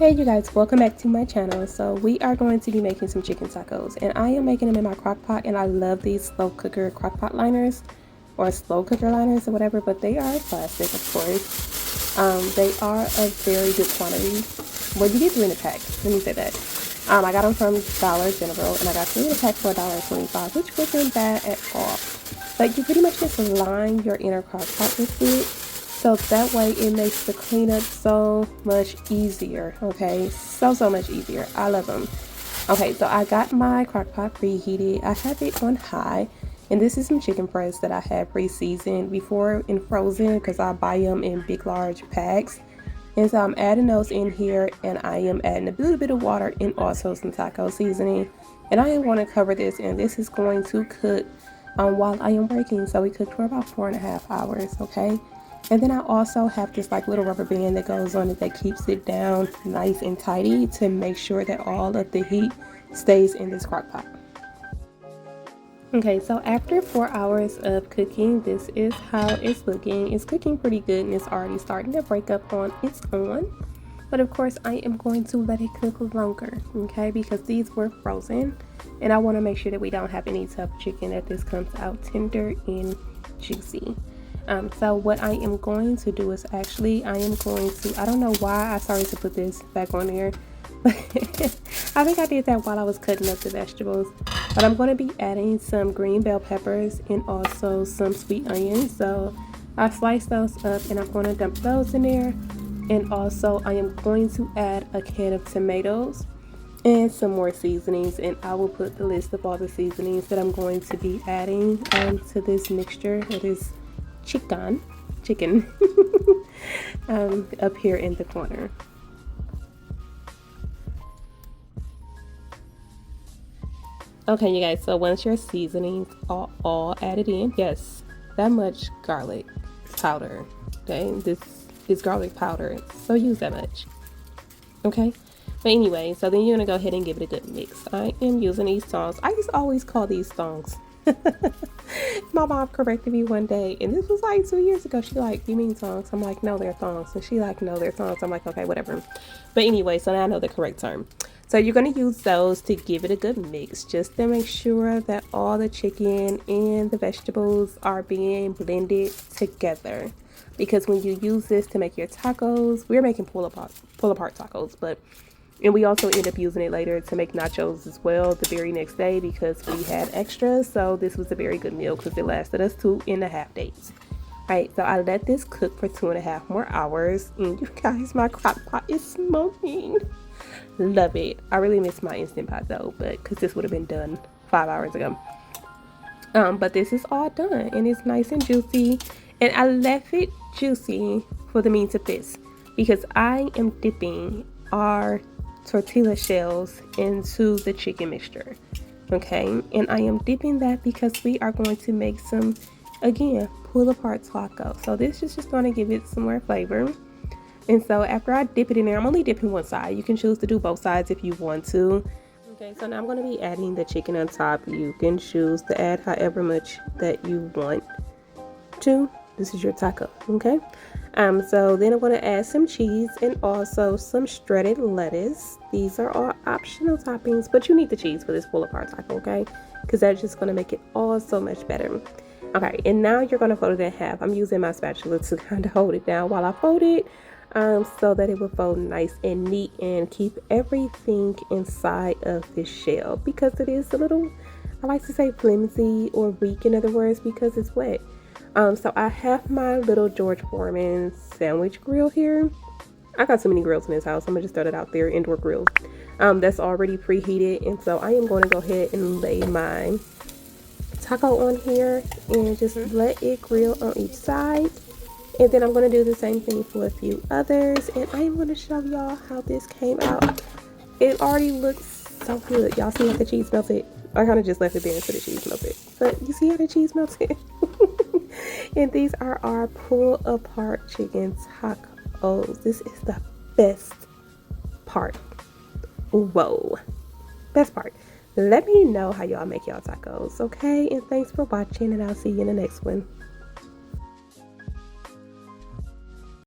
Hey you guys, welcome back to my channel. So we are going to be making some chicken tacos, and I am making them in my crock pot, and I love these slow cooker crock pot liners or slow cooker liners or whatever, but they are plastic, of course. They are a very good quantity. Well, you get 3 in a pack, let me say that. I got them from Dollar General, and I got 3 in a pack for $1.25, which wasn't bad at all. But you pretty much just line your inner crock pot with it, so that way it makes the cleanup so much easier. Okay, so much easier. I love them. Okay, so I got my crock pot preheated. I have it on high, and this is some chicken breasts that I had pre-seasoned before and frozen because I buy them in big large packs. And so I'm adding those in here, and I am adding a little bit of water and also some taco seasoning, and I am going to cover this, and this is going to cook while I am working. So we cook for about 4.5 hours. Okay, and then I also have this like little rubber band that goes on it that keeps it down nice and tidy to make sure that all of the heat stays in this crock pot. Okay, so after 4 hours of cooking, this is how it's looking. It's cooking pretty good, and it's already starting to break up on its own. But of course, I am going to let it cook longer, okay, because these were frozen, and I want to make sure that we don't have any tough chicken, that this comes out tender and juicy. So what I am going to do is actually, I don't know why I started to put this back on there, but I think I did that while I was cutting up the vegetables. But I'm going to be adding some green bell peppers and also some sweet onions. So I sliced those up, and I'm going to dump those in there. And also I am going to add a can of tomatoes and some more seasonings, and I will put the list of all the seasonings that I'm going to be adding to this mixture, or this chicken up here in the corner. Okay, you guys, so once your seasonings are all added in, yes, that much garlic powder, okay, this is garlic powder, so use that much, okay. But anyway, so then you're gonna go ahead and give it a good mix. I am using these tongs. I used to always call these tongs. My mom corrected me one day, and this was like 2 years ago. She like, you mean tongs? I'm like, no, they're thongs. And she like, no, they're thongs. I'm like, okay, whatever. But anyway, so now I know the correct term. So you're going to use those to give it a good mix, just to make sure that all the chicken and the vegetables are being blended together. Because when you use this to make your tacos, we're making pull apart tacos, and we also end up using it later to make nachos as well the very next day because we had extras. So this was a very good meal because it lasted us 2.5 days. Alright, so I let this cook for 2.5 more hours, and you guys, my crock pot is smoking. Love it. I really miss my Instant Pot though, but because this would have been done 5 hours ago. But this is all done, and it's nice and juicy, and I left it juicy for the means of this because I am dipping our tortilla shells into the chicken mixture, okay, and I am dipping that because we are going to make some, again, pull apart tacos. So this is just going to give it some more flavor. And so after I dip it in there, I'm only dipping one side. You can choose to do both sides if you want to. Okay, so now I'm going to be adding the chicken on top. You can choose to add however much that you want to. This is your taco, okay. So then I'm going to add some cheese and also some shredded lettuce. These are all optional toppings, but you need the cheese for this pull apart taco, okay, because that's just going to make it all so much better. Okay, and now you're going to fold it in half. I'm using my spatula to kind of hold it down while I fold it, so that it will fold nice and neat and keep everything inside of this shell, because it is a little, I like to say, flimsy or weak, in other words, because it's wet. So I have my little George Foreman sandwich grill here. I got so many grills in this house. I'm gonna just throw it out there, indoor grills. That's already preheated, and so I am going to go ahead and lay my taco on here and just let it grill on each side. And then I'm going to do the same thing for a few others, and I am going to show y'all how this came out. It already looks so good. Y'all see how the cheese melted? I kind of just left it there until the cheese melted, but you see how the cheese melted? And these are our pull apart chicken tacos. This is the best part. Whoa, best part. Let me know how y'all make y'all tacos, okay? And thanks for watching, and I'll see you in the next one.